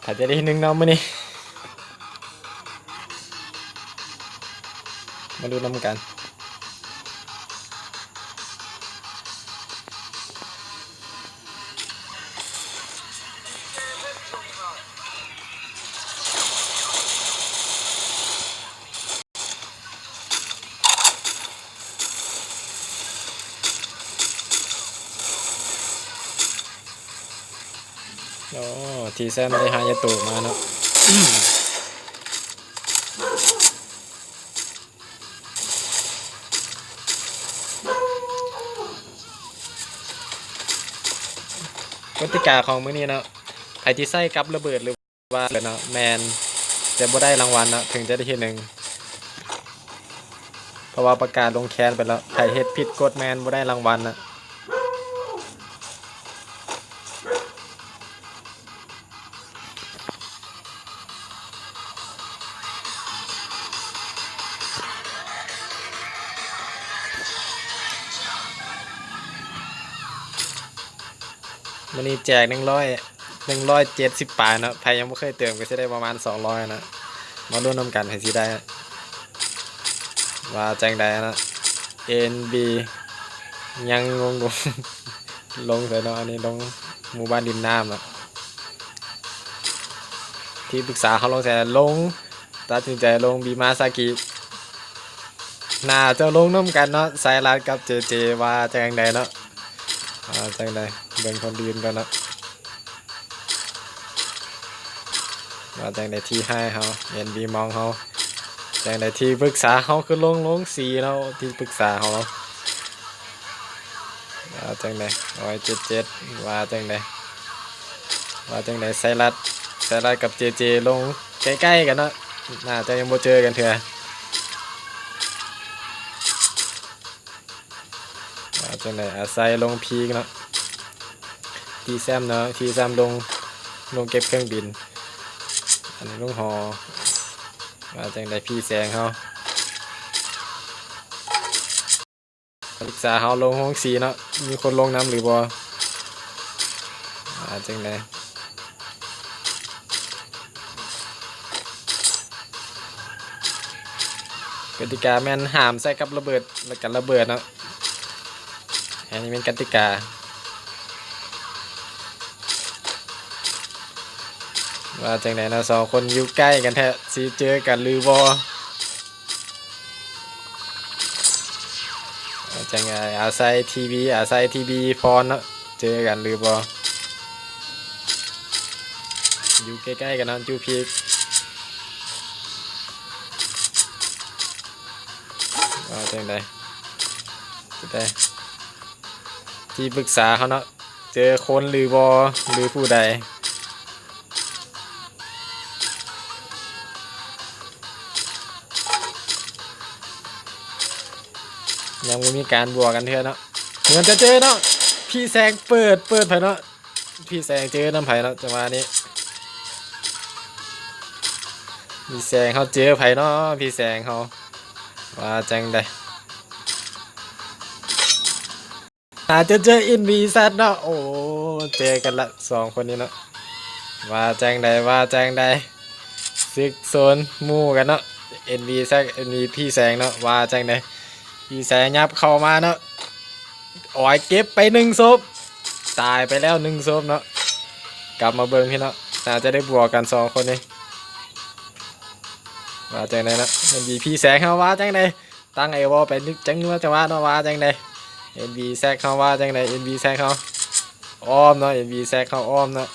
ถ้าจะได้หนึ่งเนาะมื้อนี้มาดูน้ำกันโอ้ทีแซมได้หายาตุมาเนาะกติกาของมื้อนี้เนาะไผที่ใส่กับระเบิดหรือว่าเนาะแมนจะบ่ได้รางวัลเนาะถึงจะได้ที่หนึ่งเพราะว่าประกาศลงแคนไปแล้วใครเฮ็ดผิดกฎแมนบ่ได้รางวัลนะมื้อนี้แจก170ปายเนาะใครยังบ่เคยเติมก็สิได้ประมาณ200นะมาร่วมนำกันให้สิได้ว่าจังใดนะ NB ยังงงๆลงใส่เนาะอันนี้ลงหมู่บ้านดินน้ำเนาะที่ปรึกษาเขาลงแต่ลงตัดสินใจลงบีมาซากิน่าจะลงน้ำกันเนาะไซรัสกับเจเจว่าจังใดเนาะจังใดเบิ่งคนดื่นกันเนาะว่าจังใดที่ให้เขาเห็นบีมองเขาจังใดที่ปรึกษาเขาคือลงสีเนาะที่ปรึกษาเขาเนาะว่าจังใด177ว่าจังใดไซรัสกับเจเจลงใกล้ๆกันเนาะน่าจะยังบ่เจอกันเถอะจังไดอาศัยลงพีกเนาะทีแซมเนาะทีแซมลงเก็บเครื่องบินอันนี้ลงหอว่าจังไดพี่แสงเขาศึกษาเขาลงห้องสีเนาะมีคนลงน้ำหรือบ่จังไดกติกาแม่นห้ามใส่กับระเบิดแล้วกันระเบิดเนาะอันนี้เป็นกติกาว่าจังไดเนาะ2คนอยู่ใกล้กันแท้สิเจอกันหรือบ่จังไงอาศัยทีวีพรเนาะเจอกันหรือบ่อยู่ใกล้ๆกันเนาะจูพีกว่าจังไดที่ปรึกษาเขาเนาะเจอคนหรือบ่หรือผู้ใดยังไม่มีการบวกกันเถอะเนาะเหมือนจะเจอเนาะพี่แซงเปิดไผ่เนาะพี่แซงเจอน้ำไผ่เนาะจังหวะนี้พี่แซงเขาเจอไผ่เนาะพี่แซงเขาว่าจังไดอาจจะเจออินวีซัดเนาะโอ้เจอกันละ2คนนี้เนาะว่าจังไดซึกโซนหมู่กันเนาะเอ็นวีแซกเอ็นวีพี่แซงเนาะว่าจังไดพี่แซงยับเข้ามาเนาะโอ้ยเก็บไป1ศพตายไปแล้ว1ศพเนาะกลับมาเบิ่งพี่เนาะน่าจะได้บวกกัน2คนนี้ว่าจังไดเนาะเอ็นวีพี่แซงเขาว่าจังไดตั้งไอวอลไปนึกจังว่าจังหวะเนาะว่าจังไดเอ็นวีแซกเขาว่าจังไดเอ็นวีแซกเขาอ้อมเนาะเอ็นวีแซกเขาอ้อมเนาะ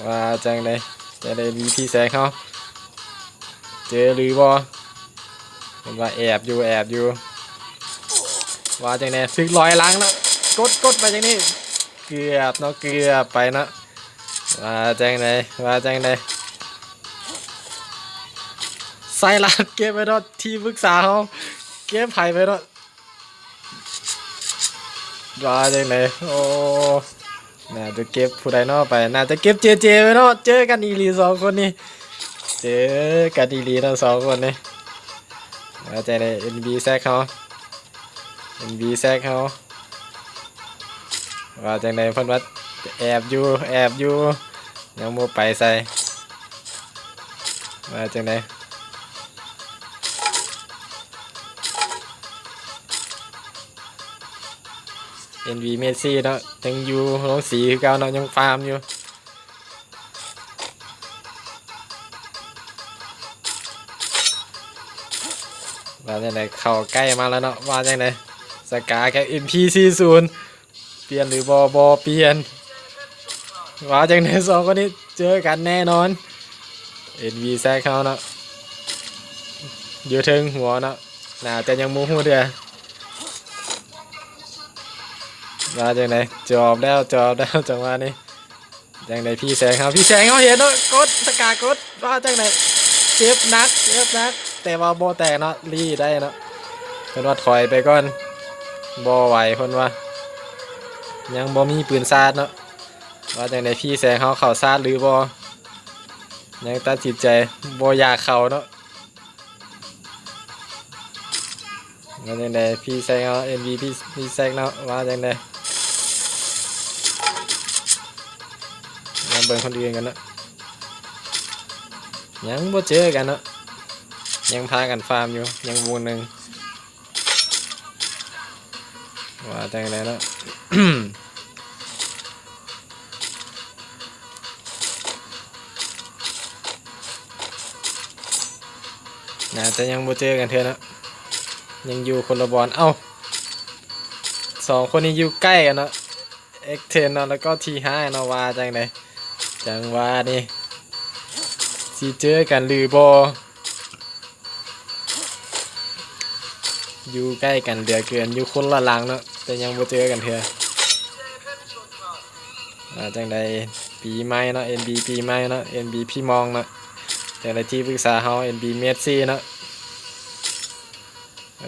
ว่าจังไดจะได้มีพี่แซกเขาเจอหรือบ่เป็นว่าแอบอยู่ว่าจังไดซึกลอยหลังเนาะกดไปจังนี้เกือบเนาะเกือบไปเนาะว่าจังไดไซรัสเก็บไปเนาะที่ปรึกษาเขาเก็บไผ่ไปเนาะว่าจังไดโอ้น่าจะเก็บผู้ใดเนาะไปน่าจะเก็บเจไปเนาะเจอกันอีหลี2คนนี้เจอกันอีหลีทั้ง2คนนี้ว่าจังไดNBแซกเขาว่าจังไดเพิ่นว่าแอบอยู่ ยังบ่ไปใส่มาจังไดNV เมสซี่เนาะยังอยู่ลงสีคือเก่าเนาะยังฟาร์มอยู่ว่าจังไดเข้าใกล้มาแล้วเนาะว่าจังไดสกากับ MP40 เปลี่ยนหรือบอเปลี่ยนว่าจังไดสองคนนี้เจอกันแน่นอน NV แซกเขาเนาะอยู่ถึงหัวเนาะน่าจะยังมูฮู้เด้อว่าจังไดจอบแล้วจังหวะนี้จังไดพี่แสงเขาเห็นเนาะกดสกากดว่าจังไดเจ็บนักแต่ว่าบ่แตกเนาะรีได้เนาะเพิ่นว่าถอยไปก่อนบ่ไหวเพิ่นว่ายังบ่มีปืนซาดเนาะว่าจังไดพี่แสงเขาเข้าซาดหรือบ่ยังตัดสินใจบ่อยากเข้าเนาะว่าจังไดพี่แสงเขา NV พี่แสงเนาะว่าจังไดมาเบิ่งคนอื่นกันเนาะยังบ่เจอกันเนาะยังพากันฟาร์มอยู่ยังวงหนึ่งว่าจังไดเนาะ น่าจะยังบ่เจอกันเถอะเนาะยังอยู่คนละบอลเอ้าสองคนนี้อยู่ใกล้กันเนาะ X10 เนาะแล้วก็ T5 เนาะว่าจังไดจังว่านี่สิเจอกันหรือบ่อยู่ใกล้กันเหลือเกินอยู่คนละหลังเนาะแต่ยังบ่เจอกันเถอะจังใดปีใหม่เนาะ NB ปีใหม่เนาะ NB พี่มองเนาะแต่ละที่ปรึกษาเฮา NB เมสซี่เนาะ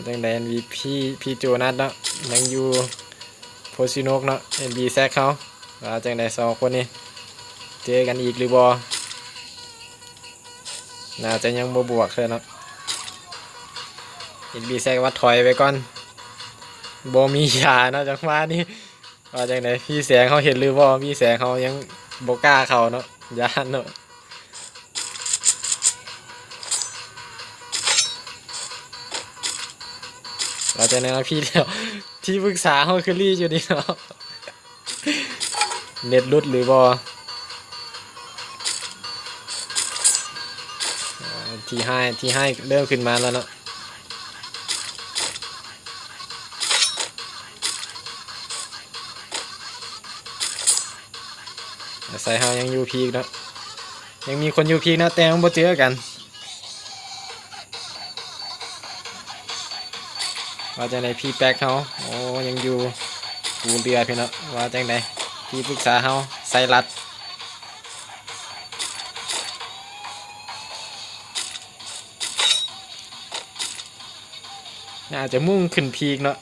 จังใด NB พี่โจนัสเนาะยังอยู่โพซิโนกเนาะ NB แซกเขาจังใดสองคนนี้เจอกันอีกหรือบ่น่าจะยังบ่บวกเลยเนาะ NB แซกว่าถอยไปก่อนบ่มียาเนาะจังว่านี่ว่าจังไดพี่แสงเขาเห็นหรือบ่พี่แสงเขายังบ่กล้าเข้าเนาะย่านเนาะว่าจังไดเนาะพี่เดียวที่ปรึกษาเขาคือรี่อยู่นี่เนาะเน็ตหลุดหรือบ่ที่ให้เริ่มขึ้นมาแล้วเนาะใส่เฮายังอยู่พีกเนาะยังมีคนอยู่พีกนะแต่ยังบ่เจอกันว่าจังไดพี่แป๊กเขาโอ้ยังอยู่ปูเรือพี่เนาะว่าจังไดพี่ปรึกษาเฮาใส่รัดน่าจะมุ่งขึ้นพีกเนาะ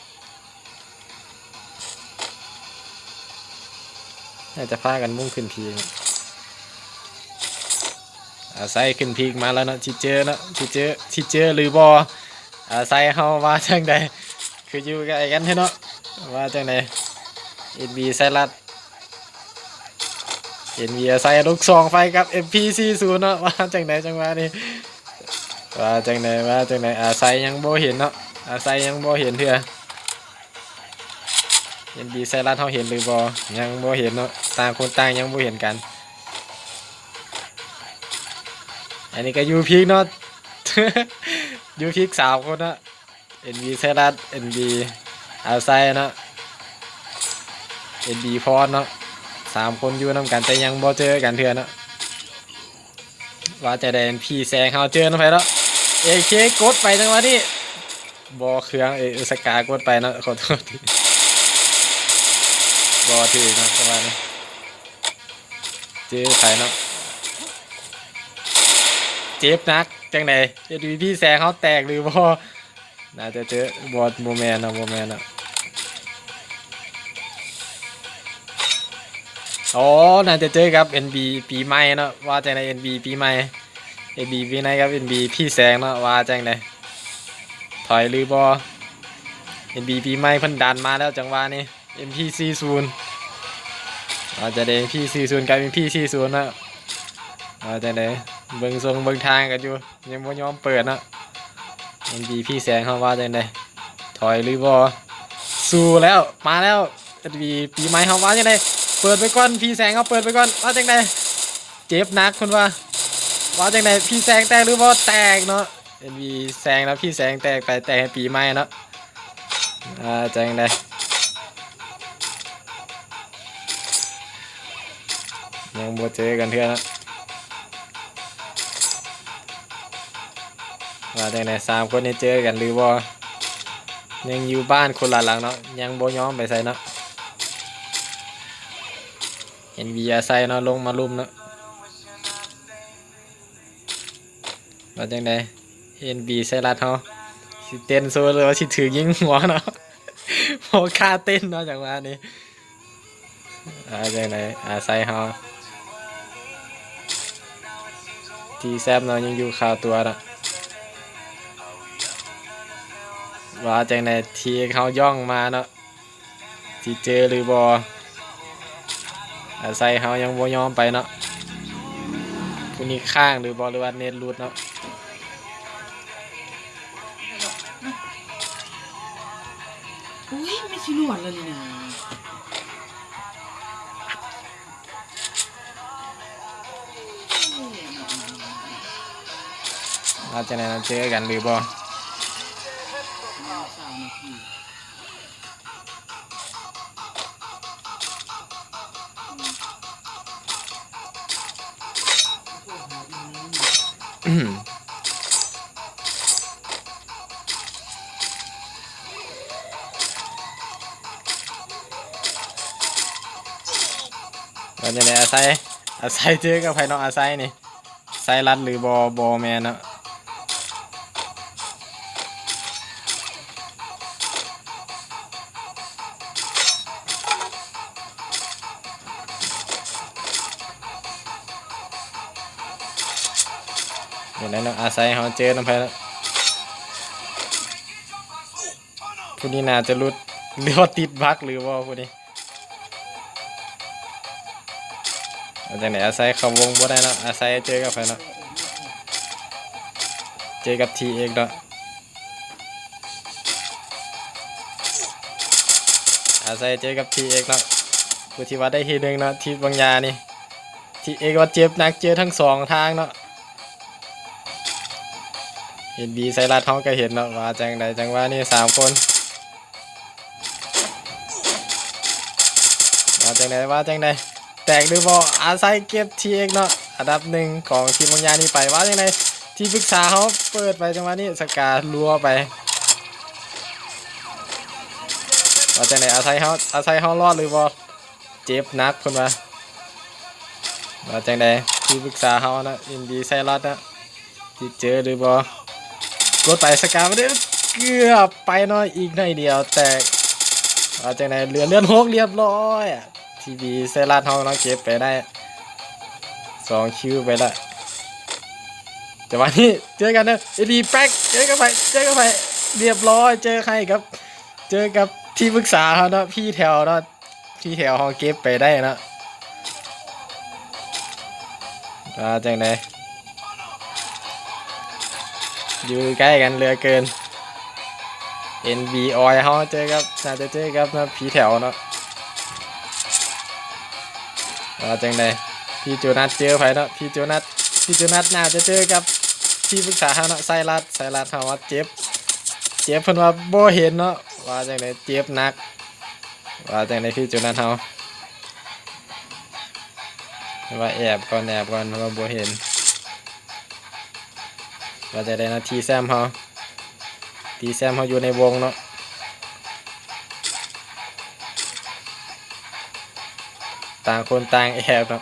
น่าจะพากันมุ่งขึ้นพีกใส่ขึ้นพีกมาแล้วเนาะที่เจอเนาะที่เจอหรือบอใส่เฮาว่าจังใดคืออยู่ใกล้กันเนาะว่าจังใด NB ใส่รัด NB ใส่ลูกซองไฟกับ MP40 เนาะว่าจังใดจังว่านี่ว่าจังใดใส่ยังบ่เห็นเนาะใส่ยังบ่เห็นเถื่อ NB ใส่รัดเฮาเห็นหรือบอยังบ่เห็นเนาะต่างคนต่างยังบ่เห็นกันอันนี้ก็ยูพีกเนาะ ยูพีกสาวคนเนาะ NB ใส่รัด NB ใส่เนาะ NB พอดเนาะ3คนอยู่นำกันแต่ยังบ่เจอกันเถื่อเนาะว่าจะได้พี่แซงเฮาเจอเนาะไปแล้วAK กดไปจังหวะนี้บ่เครื่องสกากดไปเนาะขอโทษทีบ่ถือเนาะจังหวะนี้เจอใครเนาะเจ็บนักจังไดจะดูพี่แซงเขาแตกหรือบ่น่าจะเจอบอดโมแมนเนาะอ๋อน่าจะเจอกับ NB ปีใหม่เนาะว่าจังได NB ปีใหม่ NB ปีไหนครับ NB พี่แซงเนาะว่าจังไดถอยหรือบ่ NB ปีใหม่เพิ่นดันมาแล้วจังหวะนี้ MP40 ว่าจะได้ MP40 กับ MP40 เนาะ จังไดเบิ่งทรงเบิ่งทางกันอยู่ยังบ่ยอมเปิดเนาะ NB พี่แสงเขาว่าจังไดถอยหรือบ่สู้แล้วมาแล้ว NB ปีใหม่เขาว่าจังไดเปิดไปก่อนพี่แสงเขาเปิดไปก่อนว่าจังไดเจ็บหนักคุณว่าจังไดพี่แสงแตกหรือบ่แตกเนาะ NB แสงแล้วพี่แสงแตกไปแตกให้ปีใหม่เนาะจังไดยังบ่เจอกันเทื่อนะว่าจังไดสามคนนี้เจอกันหรือบ่ยังอยู่บ้านคนละหลังเนาะยังบ่ยอมไปใส่เนาะเห็นวีอาไซเนาะลงมาลุมเนาะว่าจังไดเห็นบีไซรัสเฮาสิเต้นโซ่เลยว่าสิถือยิงหัวเนาะพอค่าเต้นเนาะจังหวะนี้จังไดอาไซเฮาทีแซบเนาะยังอยู่ข่าวตัวเนาะว่าจังไดทีเขาย่องมาเนาะสิเจอหรือบ่อาไซเฮายังบ่ยอมไปเนาะผู้นี้ข้างหรือบ่หรือว่าเน็ตรูดเนาะอุ้ยไม่ชิลวนเลยนะว่าจังไดเนาะเจอกันหรือบ่ว่าจังไดอาไซเจอกับไผเนาะอาไซนี่ไซรัดหรือบอแมนเนาะเดี๋ยวนั้นเนาะอาไซเขาเจอน้ำไผแล้วผู้นี้น่าจะรุดหรือว่าติดบั๊กหรือว่าผู้นี้จากไหนอาไซเขาวงบ่ได้เนาะอาไซเจอกับไผเนาะเจอกับทีเอกเนาะอาไซเจอกับทีเอกเนาะผู้ที่ว่าได้ทีหนึ่งเนาะที่บางยานี่ทีเอกว่าเจ็บหนักเจอทั้งสองทางเนาะเห็นบีไซรัสเขาก็เห็นเนาะว่าจังใดจังว่านี่สามคนว่าจังใดแตกหรือบ่อาไซเก็บทีเอกเนาะอันดับหนึ่งของทีมบางยานี่ไปว่าจังใดที่ปรึกษาเขาเปิดไปจังหวะนี้สกาลัวไปว่าจังไดอาไซเขารอดหรือบ่เจ็บหนักเพิ่นว่าจังไดที่ปรึกษาเขานะอินดีไซรัสนะที่เจอหรือบ่กดไปสกาไม่ได้เกือบไปหน่อยอีกหน่อยเดียวแต่ว่าจังไดเลื่อนหกเรียบร้อยทีบีไซรัสเขาเนาะเก็บไปได้2คิวไปละแต่วันนี้เจอกันนะเอดีแป๊กเจอกันไปเรียบร้อยเจอใครครับเจอกับที่ปรึกษาเขาเนาะพี่แถวเนาะพี่แถวเขาเก็บไปได้เนาะจังไดอยู่ใกล้กันเหลือเกิน NB ออยเขาเจอกับน่าจะเจอกับนะพี่แถวเนาะจังไดพี่โจนัสเจอไผเนาะพี่โจนัสน่าจะเจอกับที่ปรึกษาเขาเนาะไซรัสเขาว่าเจ็บเพิ่นว่าบ่เห็นเนาะว่าจังไดเจ็บหนักว่าจังไดพี่โจนัสเขาว่าแอบก่อนเพราะว่าบ่เห็นว่าจะได้นาทีแซมเขาอยู่ในวงเนาะต่างคนต่างแอบเนาะ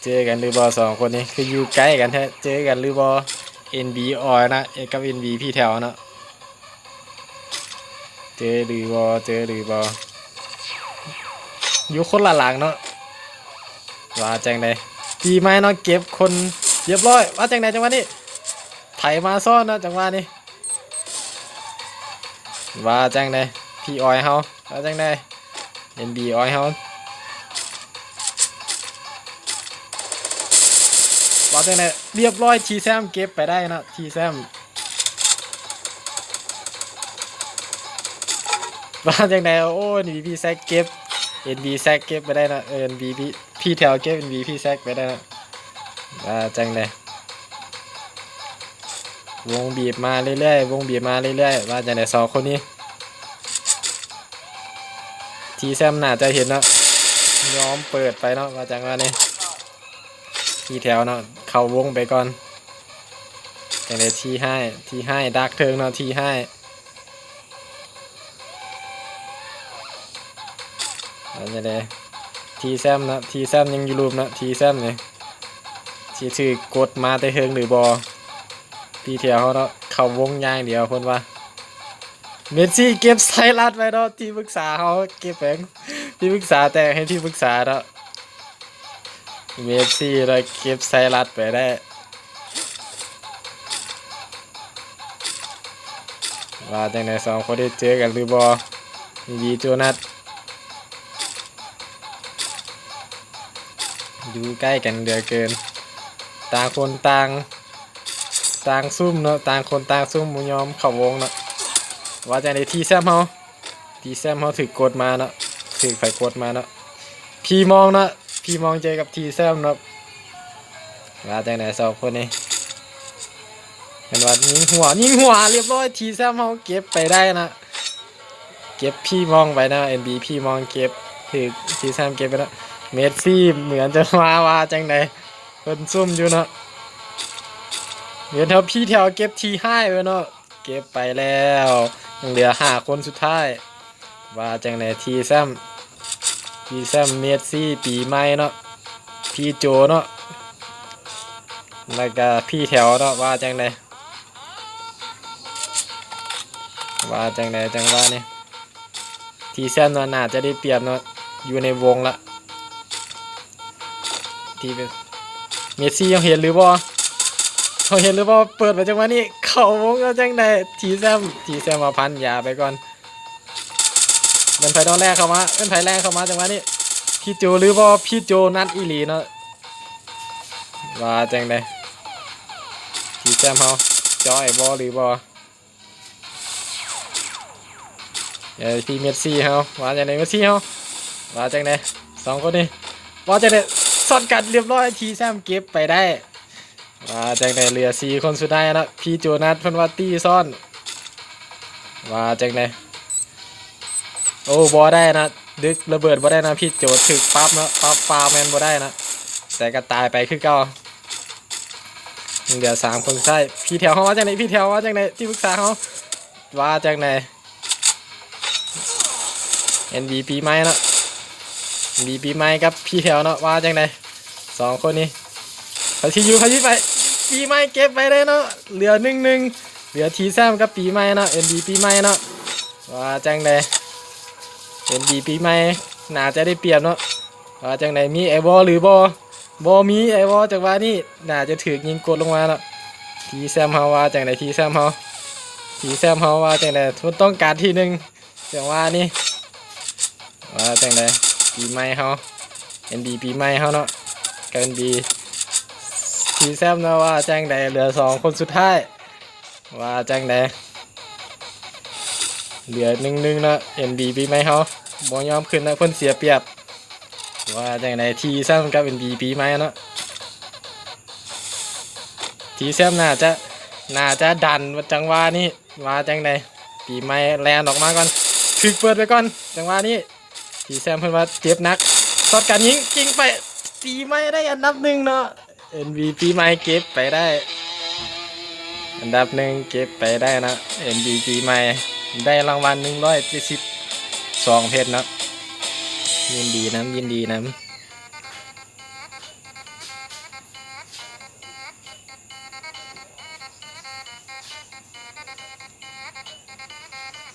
เจอกันหรือบ่สองคนนี้คืออยู่ใกล้กันแท้เจอกันหรือบ่ NB ออยนะกับ NB พี่แถวเนาะเจอหรือบ่อยู่คนละหลังเนาะว่าจังไดปีไม้เนาะเก็บคนเรียบร้อยว่าจังไดจังหวะนี้ไถมาซ่อนเนาะจังหวะนี้ว่าจังไดพี่ออยเฮาว่าจังได NB ออยเฮา ว่าจังไดเรียบร้อยทีแซมเก็บไปได้นะทีแซมว่าจังไดโอ้นี่พี่แซกเก็บเอ็นบีแซกเก็บไปได้นะเอ็นบีพี่แถวเก็บเอ็นบีพี่แซกไปได้นะว่าจังไดวงบีบมาเรื่อยๆวงบีบมาเรื่อยๆว่าจังไดสองคนนี้ทีแซมน่าจะเห็นเนาะยอมเปิดไปเนาะว่าจังว่านี่พี่แถวเนาะเข้าวงไปก่อนจังไดทีให้ดักเทิงเนาะทีให้ว่าจังไดทีแซมนะทีแซมยังอยู่รูปนะทีแซมเนี่ยที่ชื่อกดมาแต่เทิงหรือบอพี่แถวเขาเนาะเข้าวงย่างเดียวคนว่าเมสซี่เก็บไซรัสไว้เนาะที่ปรึกษาเขาเก็บแบงที่ปรึกษาแต่ให้ที่ปรึกษาเนาะเมสซี่เราเก็บไซรัสไปได้ว่าจังไหนสองคนได้เจอกันหรือบอดีโจนัสอยู่ใกล้กันเหลือเกินต่างคนต่างซุ่มเนาะต่างคนต่างซุ่มมุยอมเข้าวงเนาะว่าจังไหนทีแซมเขาถือกดมาเนาะถือไฟกดมาเนาะพี่มองเนาะพี่มองเจอกับทีแซมเนาะว่าจังไหนสองคนนี้เห็นว่ายิงหัวเรียบร้อยทีแซมเขาเก็บไปได้นะเก็บพี่มองไปนะเอ็นบีพี่มองเก็บถือทีแซมเก็บไปแล้วเมสซี่เหมือนจะมาว่าจังไหนคนซุ่มอยู่เนาะเหมือนพี่แถวเก็บทีให้ไปเนาะเก็บไปแล้วยังเหลือ5 คนสุดท้ายว่าจังไหนทีแซมเมสซี่ปีใหม่เนาะพี่โจเนาะแล้วก็พี่แถวเนาะว่าจังไหนจังว่านี่ทีแซมเนาะน่าจะได้เปรียบเนาะอยู่ในวงละทีเป็นเมสซี่ยังเห็นหรือบ่เปิดไปจังหวะนี้เข้าวงก็จังได้ทีแซมมาพันยาไปก่อนเป็นไฟแรงเข้ามาจังหวะนี้พี่โจหรือบ่พี่โจนัดอีหลีเนาะว่าจังได้ทีแซมเฮาจอยบ่หรือบ่พี่เมสซี่เฮาว่าจังไดเมสซี่เฮาว่าจังไดสองคนนี้ว่าจังไดสอดกัดเรียบร้อยทีแซมเก็บไปได้ว่าจังไดเหลือ4 คนสุดท้ายนะพี่โจนัสเพิ่นว่าตีซ่อนว่าจังไดโอ้บ่ได้นะดึกระเบิดบ่ได้นะพี่โจถึกปั๊บนะปั๊บฟาวแมนบ่ได้นะแต่ก็ตายไปคือเก่าเหลือ3 คนสุดท้ายพี่แถวเฮาว่าจังไดที่ปรึกษาเฮาว่าจังไดNB ปีใหม่เนาะ NB ปีใหม่กับพี่แถวเนาะว่าจังได2 คนนี้เขาที่ไปปีใหม่เก็บไปได้เนาะเหลือ1-1เหลือทีแซมกับปีใหม่เนาะ NB ปีใหม่เนาะว่าจังได NB ปีใหม่น่าจะได้เปรียบเนาะว่าจังไดมีไอ้บอหรือบ่มีไอ้บอจังว่านี่น่าจะถือยิงกดลงมาเนาะทีแซมเฮาว่าจังไดทีแซมเฮาว่าจังไดทุนต้องการที่1จังว่านี่ว่าจังไดปีใหม่เฮา NB ปีใหม่เฮาเนาะกัน NB ทีแซมเนาะว่าจังไดเหลือ2 คนสุดท้ายว่าจังไดเหลือ1-1เนาะ NB ปีใหม่เฮาบ่ยอมขึ้นนะเพิ่นเสียเปรียบว่าจังไดทีแซมกับ NB ปีใหม่เนาะทีแซมน่าจะดันจังหวะนี้ว่าจังไดปีใหม่แลนออกมาก่อนถึกเปิดไปก่อนจังหวะนี้ทีแซมเพิ่นว่าเจ็บหนักสอดกันยิงไปปีใหม่ได้อันดับ1เนาะ NB ปีใหม่เก็บไปได้อันดับ1เก็บไปได้นะ NB ปีใหม่ได้รางวัล172 เพชรเนาะยินดีนะ